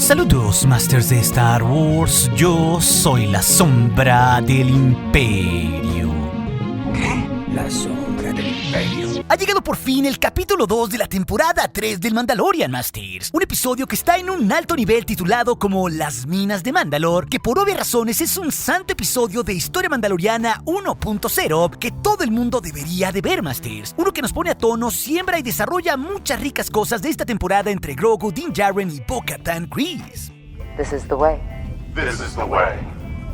Saludos, Masters de Star Wars. Yo soy la sombra del Imperio. ¿Qué? La sombra del Imperio. Ha llegado por fin el capítulo 2 de la temporada 3 del Mandalorian, Masters. Un episodio que está en un alto nivel titulado como Las Minas de Mandalor, que por obvias razones es un santo episodio de Historia Mandaloriana 1.0 que todo el mundo debería de ver, Masters. Uno que nos pone a tono, siembra y desarrolla muchas ricas cosas de esta temporada entre Grogu, Din Djarin y Bo-Katan Kryze. This is the way. This is the way.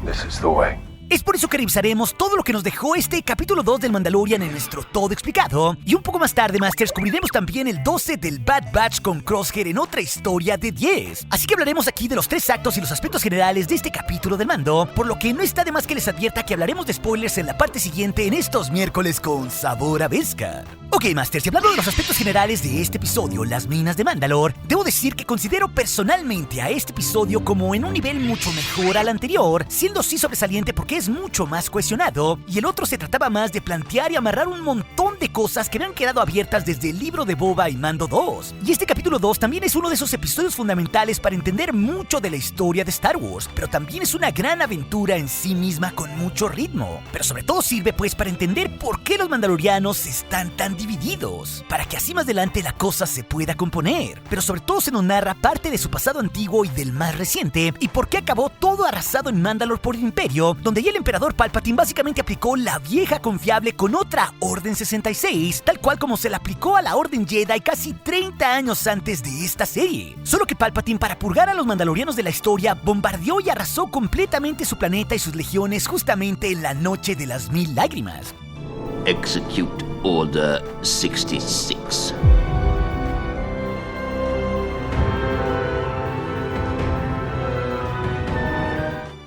This is the way. Es por eso que revisaremos todo lo que nos dejó este capítulo 2 del Mandalorian en nuestro Todo Explicado. Y un poco más tarde, Masters, cubriremos también el 12 del Bad Batch con Crosshair en otra historia de 10. Así que hablaremos aquí de los 3 actos y los aspectos generales de este capítulo del mando, por lo que no está de más que les advierta que hablaremos de spoilers en la parte siguiente en estos miércoles con sabor a Beskar. Ok, Masters, y hablando de los aspectos generales de este episodio, Las Minas de Mandalor, debo decir que considero personalmente a este episodio como en un nivel mucho mejor al anterior, siendo así sobresaliente porque es mucho más cohesionado, y el otro se trataba más de plantear y amarrar un montón de cosas que habían quedado abiertas desde el libro de Boba y Mando 2. Y este capítulo 2 también es uno de esos episodios fundamentales para entender mucho de la historia de Star Wars, pero también es una gran aventura en sí misma con mucho ritmo. Pero sobre todo sirve pues para entender por qué los mandalorianos están tan divididos, para que así más adelante la cosa se pueda componer. Pero sobre todo se nos narra parte de su pasado antiguo y del más reciente, y por qué acabó todo arrasado en Mandalor por el Imperio, donde ya el emperador Palpatine básicamente aplicó la vieja confiable con otra Orden 66, tal cual como se la aplicó a la Orden Jedi casi 30 años antes de esta serie. Solo que Palpatine, para purgar a los mandalorianos de la historia, bombardeó y arrasó completamente su planeta y sus legiones justamente en la Noche de las 1000 Lágrimas. Execute Order 66.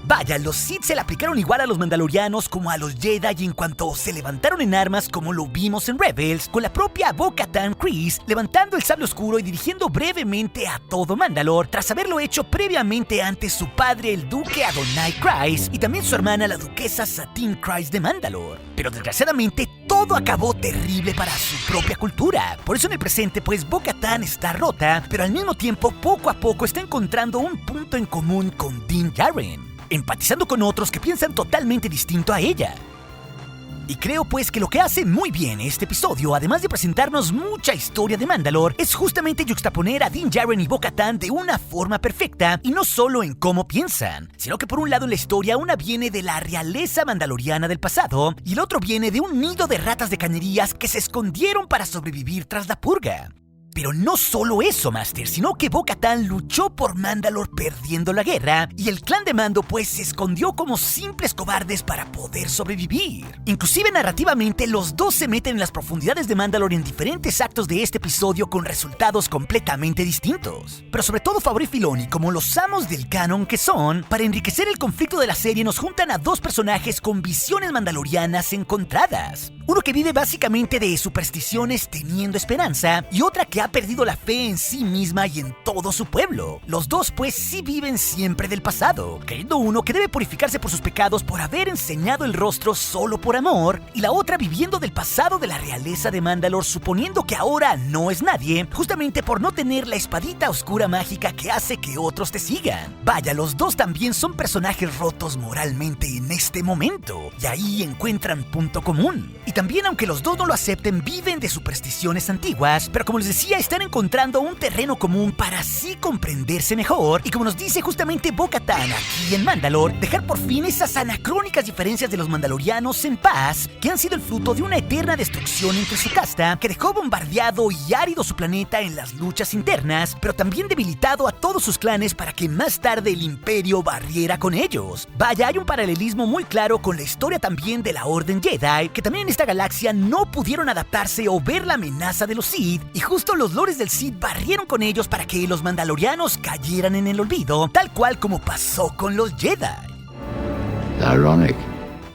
Vaya, los Sith se le aplicaron igual a los mandalorianos como a los Jedi, y en cuanto se levantaron en armas como lo vimos en Rebels, con la propia Bo-Katan Kryze levantando el sable oscuro y dirigiendo brevemente a todo Mandalor, tras haberlo hecho previamente ante su padre el duque Adonai Kryze y también su hermana la duquesa Satine Kryze de Mandalor. Pero desgraciadamente todo acabó terrible para su propia cultura. Por eso en el presente pues Bo-Katan está rota, pero al mismo tiempo poco a poco está encontrando un punto en común con Din Djarin, empatizando con otros que piensan totalmente distinto a ella. Y creo pues que lo que hace muy bien este episodio, además de presentarnos mucha historia de Mandalor, es justamente yuxtaponer a Din Djarin y Bo-Katan de una forma perfecta, y no solo en cómo piensan, sino que por un lado en la historia una viene de la realeza mandaloriana del pasado, y el otro viene de un nido de ratas de cañerías que se escondieron para sobrevivir tras la purga. Pero no solo eso, Master, sino que Bo-Katan luchó por Mandalor perdiendo la guerra, y el clan de Mando pues se escondió como simples cobardes para poder sobrevivir. Inclusive narrativamente los dos se meten en las profundidades de Mandalor en diferentes actos de este episodio con resultados completamente distintos. Pero sobre todo Favreau y Filoni, como los amos del canon que son, para enriquecer el conflicto de la serie nos juntan a dos personajes con visiones mandalorianas encontradas. Uno que vive básicamente de supersticiones teniendo esperanza, y otra que ha perdido la fe en sí misma y en todo su pueblo. Los dos pues sí viven siempre del pasado, creyendo uno que debe purificarse por sus pecados por haber enseñado el rostro solo por amor, y la otra viviendo del pasado de la realeza de Mandalor, suponiendo que ahora no es nadie, justamente por no tener la espadita oscura mágica que hace que otros te sigan. Vaya, los dos también son personajes rotos moralmente en este momento, y ahí encuentran punto común. Y también, aunque los dos no lo acepten, viven de supersticiones antiguas, pero como les decía, están encontrando un terreno común para así comprenderse mejor, y como nos dice justamente Bo-Katan aquí en Mandalor, dejar por fin esas anacrónicas diferencias de los mandalorianos en paz, que han sido el fruto de una eterna destrucción entre su casta, que dejó bombardeado y árido su planeta en las luchas internas, pero también debilitado a todos sus clanes para que más tarde el Imperio barriera con ellos. Vaya, hay un paralelismo muy claro con la historia también de la Orden Jedi, que también en esta galaxia no pudieron adaptarse o ver la amenaza de los Sith, y justo los lores del Sith barrieron con ellos para que los mandalorianos cayeran en el olvido, tal cual como pasó con los Jedi. Ironic.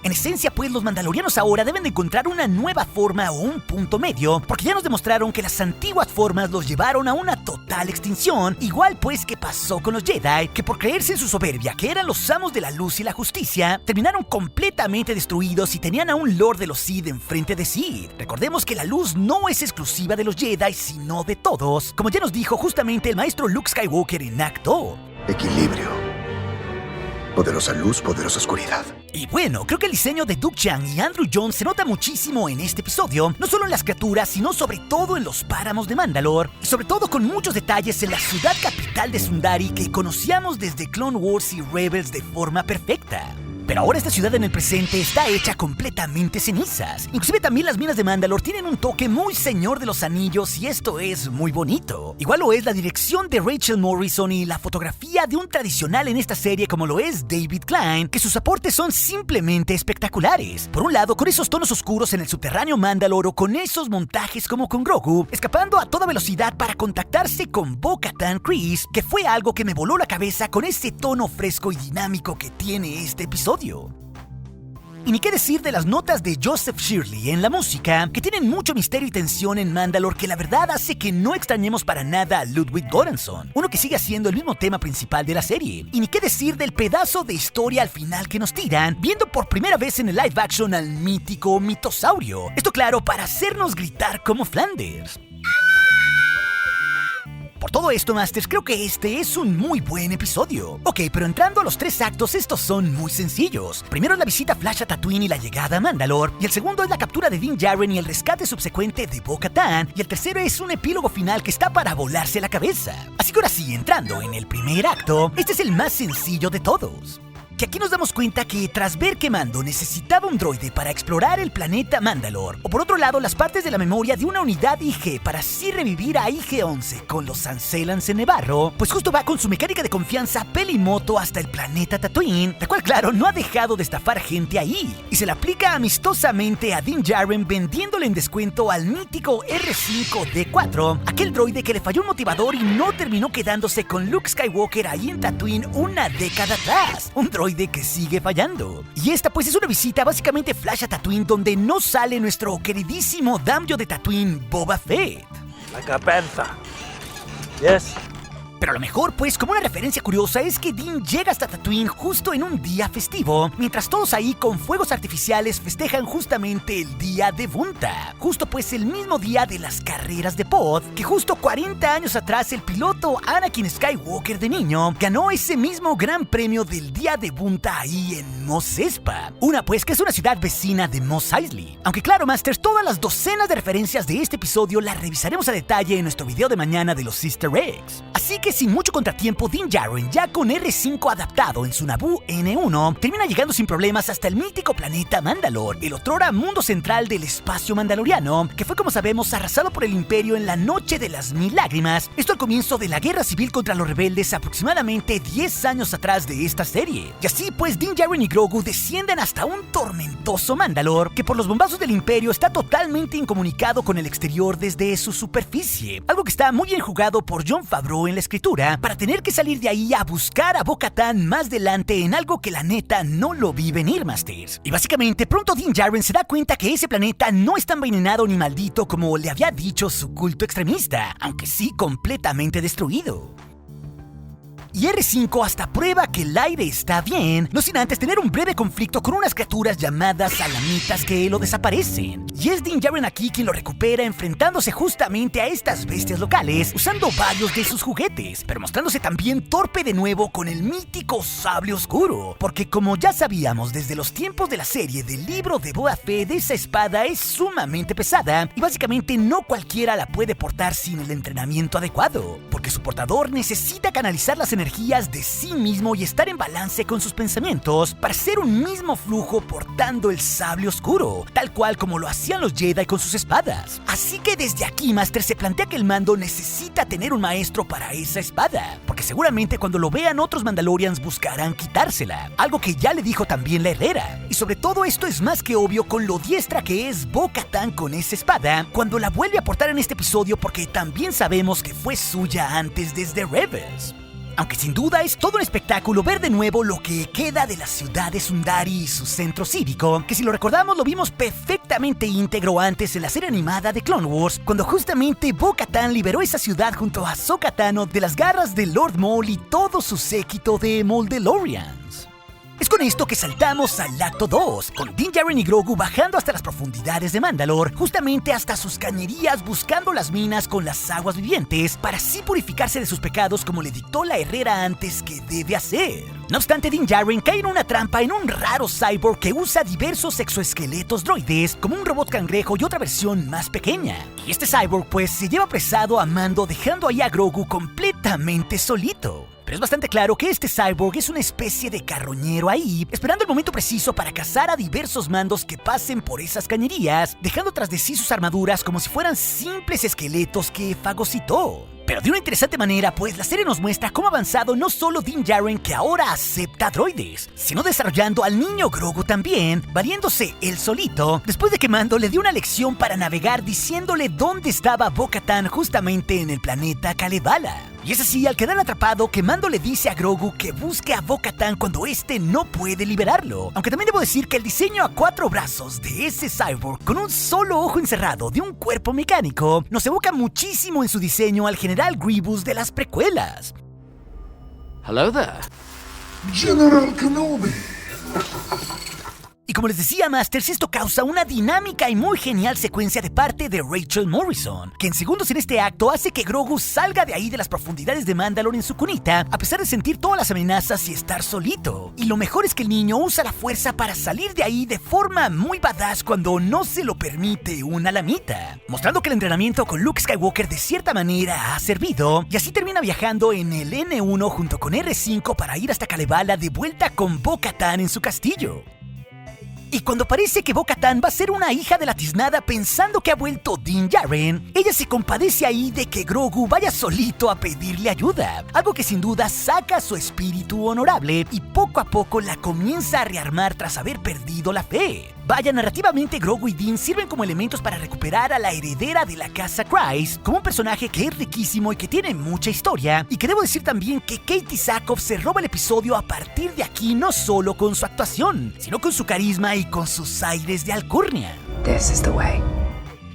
En esencia, pues, los mandalorianos ahora deben de encontrar una nueva forma o un punto medio, porque ya nos demostraron que las antiguas formas los llevaron a una total extinción, igual pues que pasó con los Jedi, que por creerse en su soberbia, que eran los amos de la luz y la justicia, terminaron completamente destruidos y tenían a un Lord de los Sith enfrente de sí. Recordemos que la luz no es exclusiva de los Jedi, sino de todos, como ya nos dijo justamente el maestro Luke Skywalker en Act 2. equilibrio. Poderosa luz, poderosa oscuridad. Y bueno, creo que el diseño de Duke Chang y Andrew Jones se nota muchísimo en este episodio, no solo en las criaturas, sino sobre todo en los páramos de Mandalore, y sobre todo con muchos detalles en la ciudad capital de Sundari que conocíamos desde Clone Wars y Rebels de forma perfecta. Pero ahora esta ciudad en el presente está hecha completamente cenizas. Inclusive también las minas de Mandalore tienen un toque muy Señor de los Anillos y esto es muy bonito. Igual lo es la dirección de Rachel Morrison y la fotografía de un tradicional en esta serie como lo es David Klein, que sus aportes son simplemente espectaculares. Por un lado, con esos tonos oscuros en el subterráneo Mandalore o con esos montajes como con Grogu, escapando a toda velocidad para contactarse con Bo-Katan Kryze, que fue algo que me voló la cabeza con ese tono fresco y dinámico que tiene este episodio. Y ni qué decir de las notas de Joseph Shirley en la música, que tienen mucho misterio y tensión en Mandalore, que la verdad hace que no extrañemos para nada a Ludwig Göransson, uno que sigue siendo el mismo tema principal de la serie. Y ni qué decir del pedazo de historia al final que nos tiran, viendo por primera vez en el live action al mítico mitosaurio. Esto claro, para hacernos gritar como Flanders. Por todo esto, Masters, creo que este es un muy buen episodio. Ok, pero entrando a los 3 actos, estos son muy sencillos. Primero es la visita Flash a Tatooine y la llegada a Mandalore, y el segundo es la captura de Din Djarin y el rescate subsecuente de Bo-Katan, y el tercero es un epílogo final que está para volarse la cabeza. Así que ahora sí, entrando en el primer acto, este es el más sencillo de todos. Que aquí nos damos cuenta que tras ver que Mando necesitaba un droide para explorar el planeta Mandalore, o por otro lado las partes de la memoria de una unidad IG para así revivir a IG-11 con los Ancelans en Nevarro, pues justo va con su mecánica de confianza pelimoto hasta el planeta Tatooine, la cual claro no ha dejado de estafar gente ahí, y se la aplica amistosamente a Din Djarin vendiéndole en descuento al mítico R5-D4, aquel droide que le falló un motivador y no terminó quedándose con Luke Skywalker ahí en Tatooine una década atrás, un droide que sigue fallando. Y esta pues es una visita básicamente Flash a Tatooine donde no sale nuestro queridísimo Daimyo de Tatooine, Boba Fett. Like a panther. Yes. Pero lo mejor, pues, como una referencia curiosa, es que Din llega hasta Tatooine justo en un día festivo, mientras todos ahí con fuegos artificiales festejan justamente el día de Bunta. Justo pues el mismo día de las carreras de pod, que justo 40 años atrás el piloto Anakin Skywalker de niño ganó ese mismo gran premio del día de Bunta ahí en Mos Espa. Una pues que es una ciudad vecina de Mos Eisley. Aunque claro, Masters, todas las docenas de referencias de este episodio las revisaremos a detalle en nuestro video de mañana de los Easter Eggs. Así que sin mucho contratiempo, Din Djarin, ya con R5 adaptado en su Naboo N1, termina llegando sin problemas hasta el mítico planeta Mandalore, el otrora mundo central del espacio mandaloriano, que fue como sabemos arrasado por el Imperio en la Noche de las Mil Lágrimas, esto al comienzo de la guerra civil contra los rebeldes aproximadamente 10 años atrás de esta serie. Y así pues Din Djarin y Grogu descienden hasta un tormentoso Mandalore, que por los bombazos del Imperio está totalmente incomunicado con el exterior desde su superficie, algo que está muy bien jugado por Jon Favreau en la escritura, para tener que salir de ahí a buscar a Bo-Katan más adelante en algo que la neta no lo vi venir, Masters. Y básicamente pronto Din Djarin se da cuenta que ese planeta no es tan envenenado ni maldito como le había dicho su culto extremista, aunque sí completamente destruido. Y R5 hasta prueba que el aire está bien, no sin antes tener un breve conflicto con unas criaturas llamadas alamitas que lo desaparecen. Y es Din Djarin aquí quien lo recupera enfrentándose justamente a estas bestias locales, usando varios de sus juguetes, pero mostrándose también torpe de nuevo con el mítico sable oscuro, porque como ya sabíamos desde los tiempos de la serie del libro de Boba Fett, esa espada es sumamente pesada y básicamente no cualquiera la puede portar sin el entrenamiento adecuado, porque su portador necesita canalizar las energías de sí mismo y estar en balance con sus pensamientos para hacer un mismo flujo portando el sable oscuro, tal cual como lo hacían los Jedi con sus espadas. Así que desde aquí Master se plantea que el Mando necesita tener un maestro para esa espada, porque seguramente cuando lo vean otros Mandalorians buscarán quitársela, algo que ya le dijo también la Herrera. Y sobre todo esto es más que obvio con lo diestra que es Bo-Katan con esa espada cuando la vuelve a portar en este episodio, porque también sabemos que fue suya antes desde Rebels. Aunque sin duda es todo un espectáculo ver de nuevo lo que queda de la ciudad de Sundari y su centro cívico, que si lo recordamos lo vimos perfectamente íntegro antes en la serie animada de Clone Wars, cuando justamente Bo-Katan liberó esa ciudad junto a Ahsoka Tano de las garras de Lord Maul y todo su séquito de Mandalorians. Es con con esto que saltamos al acto 2, con Din Djarin y Grogu bajando hasta las profundidades de Mandalore, justamente hasta sus cañerías buscando las minas con las aguas vivientes para así purificarse de sus pecados como le dictó la herrera antes que debe hacer. No obstante, Din Djarin cae en una trampa en un raro cyborg que usa diversos exoesqueletos droides como un robot cangrejo y otra versión más pequeña. Y este cyborg pues se lleva apresado a Mando, dejando ahí a Grogu completamente solito. Pero es bastante claro que este cyborg es una especie de carroñero ahí, esperando el momento preciso para cazar a diversos mandos que pasen por esas cañerías, dejando tras de sí sus armaduras como si fueran simples esqueletos que fagocitó. Pero de una interesante manera, pues la serie nos muestra cómo ha avanzado no solo Din Djarin, que ahora acepta droides, sino desarrollando al niño Grogu también, valiéndose él solito, después de que Mando le dio una lección para navegar diciéndole dónde estaba Bo-Katan justamente en el planeta Kalevala. Y es así, al quedar atrapado, que Mando le dice a Grogu que busque a Bo-Katan cuando este no puede liberarlo. Aunque también debo decir que el diseño a 4 brazos de ese cyborg con un solo ojo encerrado de un cuerpo mecánico nos evoca muchísimo en su diseño al General Grievous de las precuelas. Hello there. General Kenobi. Y como les decía, Masters, esto causa una dinámica y muy genial secuencia de parte de Rachel Morrison, que en segundos en este acto hace que Grogu salga de ahí de las profundidades de Mandalore en su cunita, a pesar de sentir todas las amenazas y estar solito. Y lo mejor es que el niño usa la fuerza para salir de ahí de forma muy badass cuando no se lo permite una lamita, mostrando que el entrenamiento con Luke Skywalker de cierta manera ha servido, y así termina viajando en el N1 junto con R5 para ir hasta Kalevala de vuelta con Bo-Katan en su castillo. Y cuando parece que Bo-Katan va a ser una hija de la tiznada pensando que ha vuelto Din Djarin, ella se compadece ahí de que Grogu vaya solito a pedirle ayuda, algo que sin duda saca su espíritu honorable y poco a poco la comienza a rearmar tras haber perdido la fe. Vaya, narrativamente Grogu y Din sirven como elementos para recuperar a la heredera de la casa Kryze, como un personaje que es riquísimo y que tiene mucha historia, y que debo decir también que Katee Sackhoff se roba el episodio a partir de aquí no solo con su actuación, sino con su carisma y con sus aires de alcurnia. This is the way.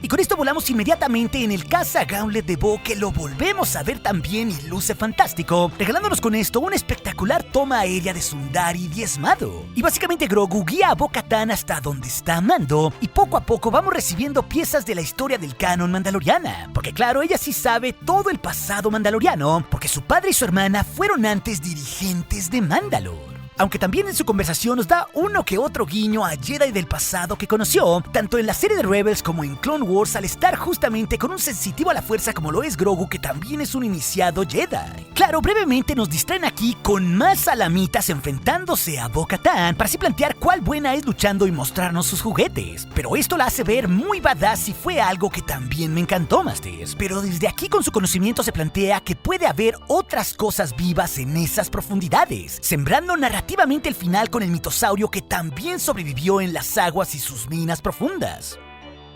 Y con esto volamos inmediatamente en el caza Gauntlet de Bo, que lo volvemos a ver también y luce fantástico, regalándonos con esto una espectacular toma aérea de Sundari diezmado. Y básicamente Grogu guía a Bo-Katan hasta donde está Mando, y poco a poco vamos recibiendo piezas de la historia del canon mandaloriana, porque claro, ella sí sabe todo el pasado mandaloriano, porque su padre y su hermana fueron antes dirigentes de Mandalore. Aunque también en su conversación nos da uno que otro guiño a Jedi del pasado que conoció, tanto en la serie de Rebels como en Clone Wars, al estar justamente con un sensitivo a la fuerza como lo es Grogu, que también es un iniciado Jedi. Claro, brevemente nos distraen aquí con más alamitas enfrentándose a Bo-Katan para así plantear cuál buena es luchando y mostrarnos sus juguetes. Pero esto la hace ver muy badass y fue algo que también me encantó, Masters. Pero desde aquí con su conocimiento se plantea que puede haber otras cosas vivas en esas profundidades, sembrando narrativamente el final con el mitosaurio que también sobrevivió en las aguas y sus minas profundas.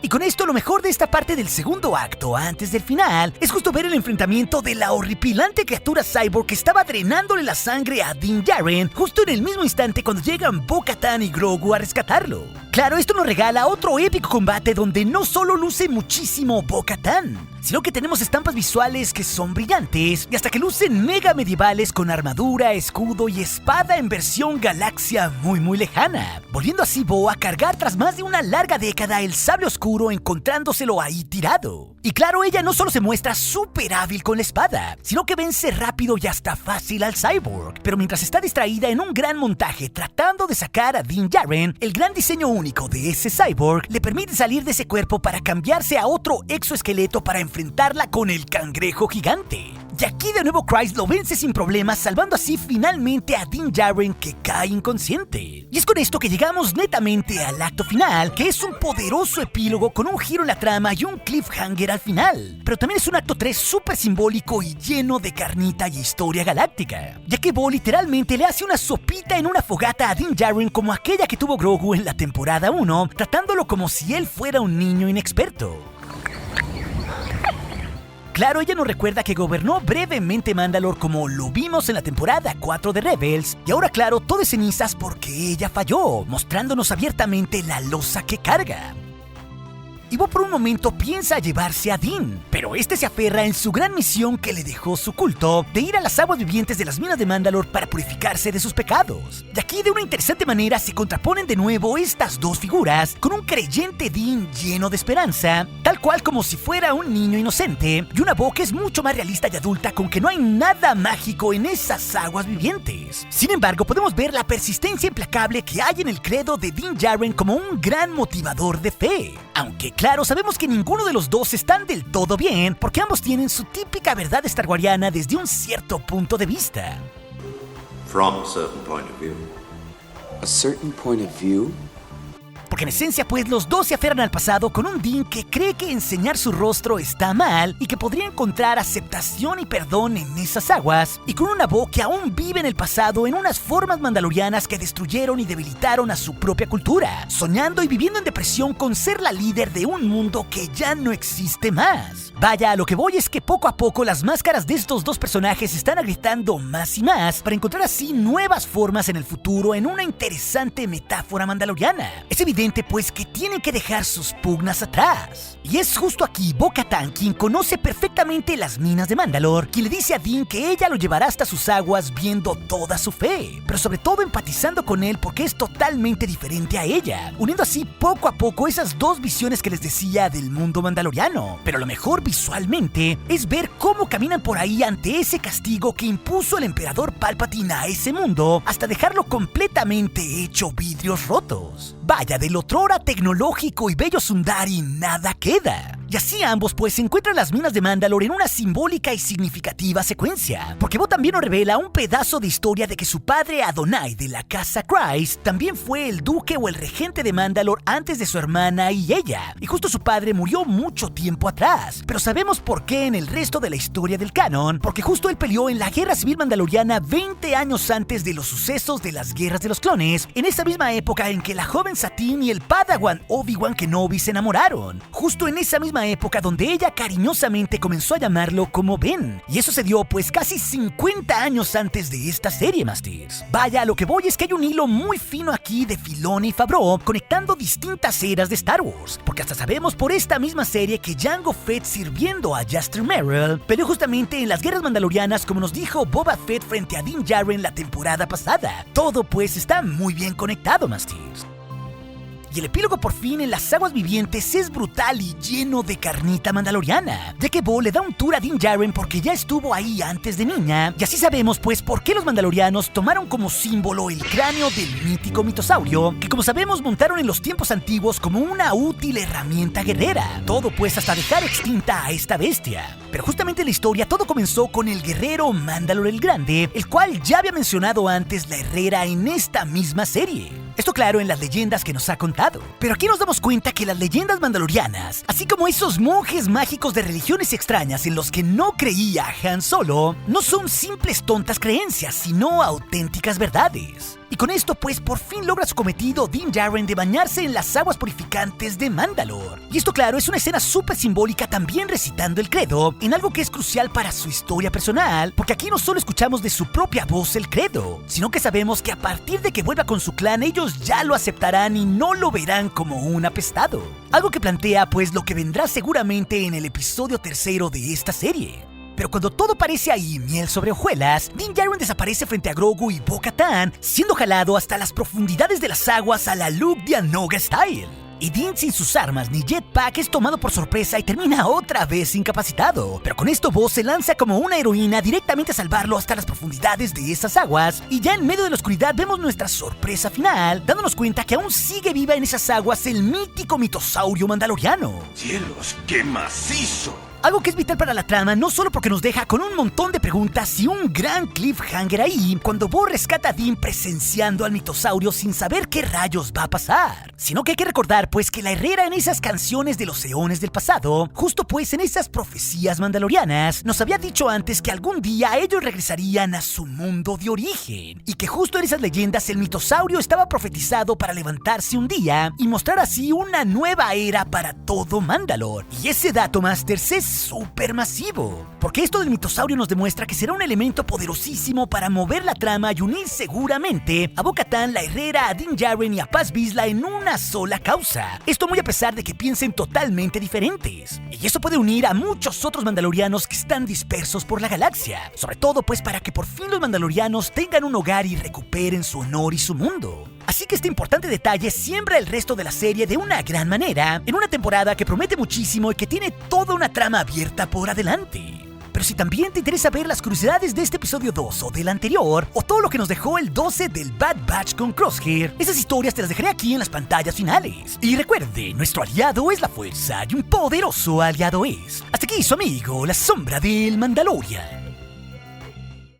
Y con esto lo mejor de esta parte del segundo acto, antes del final, es justo ver el enfrentamiento de la horripilante criatura cyborg que estaba drenándole la sangre a Din Djarin justo en el mismo instante cuando llegan Bo-Katan y Grogu a rescatarlo. Claro, esto nos regala otro épico combate donde no solo luce muchísimo Bo-Katan, sino que tenemos estampas visuales que son brillantes y hasta que lucen mega medievales con armadura, escudo y espada en versión galaxia muy lejana, volviendo así Bo a cargar tras más de una larga década el sable oscuro, encontrándoselo ahí tirado. Y claro, ella no solo se muestra súper hábil con la espada, sino que vence rápido y hasta fácil al cyborg, pero mientras está distraída en un gran montaje tratando de sacar a Din Djarin, el gran diseño único de ese cyborg le permite salir de ese cuerpo para cambiarse a otro exoesqueleto para enfrentarla con el cangrejo gigante. Y aquí de nuevo Kryze lo vence sin problemas, salvando así finalmente a Din Djarin, que cae inconsciente. Y es con esto que llegamos netamente al acto final, que es un poderoso epílogo con un giro en la trama y un cliffhanger al final. Pero también es un acto 3 súper simbólico y lleno de carnita y historia galáctica, ya que Bo literalmente le hace una sopita en una fogata a Din Djarin como aquella que tuvo Grogu en la temporada 1, tratándolo como si él fuera un niño inexperto. Claro, ella nos recuerda que gobernó brevemente Mandalore como lo vimos en la temporada 4 de Rebels, y ahora claro, todo es cenizas porque ella falló, mostrándonos abiertamente la losa que carga. y Bo por un momento piensa llevarse a Din, pero este se aferra en su gran misión que le dejó su culto de ir a las aguas vivientes de las minas de Mandalor para purificarse de sus pecados. Y aquí de una interesante manera se contraponen de nuevo estas dos figuras con un creyente Din lleno de esperanza, tal cual como si fuera un niño inocente, y una Bo que es mucho más realista y adulta con que no hay nada mágico en esas aguas vivientes. Sin embargo, podemos ver la persistencia implacable que hay en el credo de Din Djarin como un gran motivador de fe. Aunque claro, sabemos que ninguno de los dos están del todo bien, porque ambos tienen su típica verdad starwariana desde un cierto punto de vista. From a certain point of view. A certain point of view? Porque en esencia, pues, los dos se aferran al pasado con un Din que cree que enseñar su rostro está mal y que podría encontrar aceptación y perdón en esas aguas, y con una Bo que aún vive en el pasado en unas formas mandalorianas que destruyeron y debilitaron a su propia cultura, soñando y viviendo en depresión con ser la líder de un mundo que ya no existe más. Vaya, a lo que voy es que poco a poco las máscaras de estos dos personajes están agrietando más y más para encontrar así nuevas formas en el futuro en una interesante metáfora mandaloriana. Es evidente pues que tienen que dejar sus pugnas atrás. Y es justo aquí Bo-Katan, quien conoce perfectamente las minas de Mandalor, quien le dice a Din que ella lo llevará hasta sus aguas viendo toda su fe, pero sobre todo empatizando con él porque es totalmente diferente a ella, uniendo así poco a poco esas dos visiones que les decía del mundo mandaloriano. Pero lo mejor visualmente es ver cómo caminan por ahí ante ese castigo que impuso el emperador Palpatine a ese mundo hasta dejarlo completamente hecho vidrios rotos. Vaya, del otrora tecnológico y bello Sundari nada queda. Y así ambos pues se encuentran las minas de Mandalor en una simbólica y significativa secuencia, porque Bo también nos revela un pedazo de historia de que su padre Adonai de la casa Kryze también fue el duque o el regente de Mandalor antes de su hermana y ella, y justo su padre murió mucho tiempo atrás, pero sabemos por qué en el resto de la historia del canon, porque justo él peleó en la guerra civil mandaloriana 20 años antes de los sucesos de las guerras de los clones, en esa misma época en que la joven Satine y el padawan Obi-Wan Kenobi se enamoraron, justo en esa misma época donde ella cariñosamente comenzó a llamarlo como Ben, y eso se dio pues casi 50 años antes de esta serie, Masters. Vaya, a lo que voy es que hay un hilo muy fino aquí de Filoni y Favreau conectando distintas eras de Star Wars, porque hasta sabemos por esta misma serie que Jango Fett sirviendo a Jaster Merrill peleó justamente en las guerras mandalorianas como nos dijo Boba Fett frente a Din Djarin la temporada pasada. Todo pues está muy bien conectado, Masters. Y el epílogo por fin en las aguas vivientes es brutal y lleno de carnita mandaloriana, ya que Bo le da un tour a Din Djarin porque ya estuvo ahí antes de niña, y así sabemos pues por qué los mandalorianos tomaron como símbolo el cráneo del mítico mitosaurio, que como sabemos montaron en los tiempos antiguos como una útil herramienta guerrera, todo pues hasta dejar extinta a esta bestia. Pero justamente en la historia todo comenzó con el guerrero Mandalor el Grande, el cual ya había mencionado antes la Herrera en esta misma serie. Esto claro en las leyendas que nos ha contado. Pero aquí nos damos cuenta que las leyendas mandalorianas, así como esos monjes mágicos de religiones extrañas en los que no creía Han Solo, no son simples tontas creencias, sino auténticas verdades. Y con esto pues por fin logra su cometido Din Djarin de bañarse en las aguas purificantes de Mandalor. Y esto claro es una escena súper simbólica también recitando el credo, en algo que es crucial para su historia personal, porque aquí no solo escuchamos de su propia voz el credo, sino que sabemos que a partir de que vuelva con su clan ellos ya lo aceptarán y no lo verán como un apestado. Algo que plantea pues lo que vendrá seguramente en el episodio 3 de esta serie. Pero cuando todo parece ahí miel sobre hojuelas, Din Djarin desaparece frente a Grogu y Bo-Katan, siendo jalado hasta las profundidades de las aguas a la Luke de Anoga Style. Y Din sin sus armas ni jetpack es tomado por sorpresa y termina otra vez incapacitado. Pero con esto Bo se lanza como una heroína directamente a salvarlo hasta las profundidades de esas aguas. Y ya en medio de la oscuridad vemos nuestra sorpresa final, dándonos cuenta que aún sigue viva en esas aguas el mítico mitosaurio mandaloriano. ¡Cielos, qué macizo! Algo que es vital para la trama, no solo porque nos deja con un montón de preguntas y un gran cliffhanger ahí, cuando Bo rescata a Din presenciando al mitosaurio sin saber qué rayos va a pasar, sino que hay que recordar pues que la Herrera en esas canciones de los eones del pasado, justo pues en esas profecías mandalorianas, nos había dicho antes que algún día ellos regresarían a su mundo de origen, y que justo en esas leyendas el mitosaurio estaba profetizado para levantarse un día y mostrar así una nueva era para todo Mandalor. Y ese dato, Masters, es supermasivo. Porque esto del mitosaurio nos demuestra que será un elemento poderosísimo para mover la trama y unir seguramente a Bo-Katan, la Herrera, a Din Djarin y a Paz Vizsla en una sola causa. Esto muy a pesar de que piensen totalmente diferentes. Y eso puede unir a muchos otros mandalorianos que están dispersos por la galaxia. Sobre todo pues para que por fin los mandalorianos tengan un hogar y recuperen su honor y su mundo. Así que este importante detalle siembra el resto de la serie de una gran manera, en una temporada que promete muchísimo y que tiene toda una trama abierta por adelante. Pero si también te interesa ver las curiosidades de este episodio 2 o del anterior, o todo lo que nos dejó el 12 del Bad Batch con Crosshair, esas historias te las dejaré aquí en las pantallas finales. Y recuerde, nuestro aliado es la fuerza y un poderoso aliado es. Hasta aquí su amigo, la sombra del Mandalorian.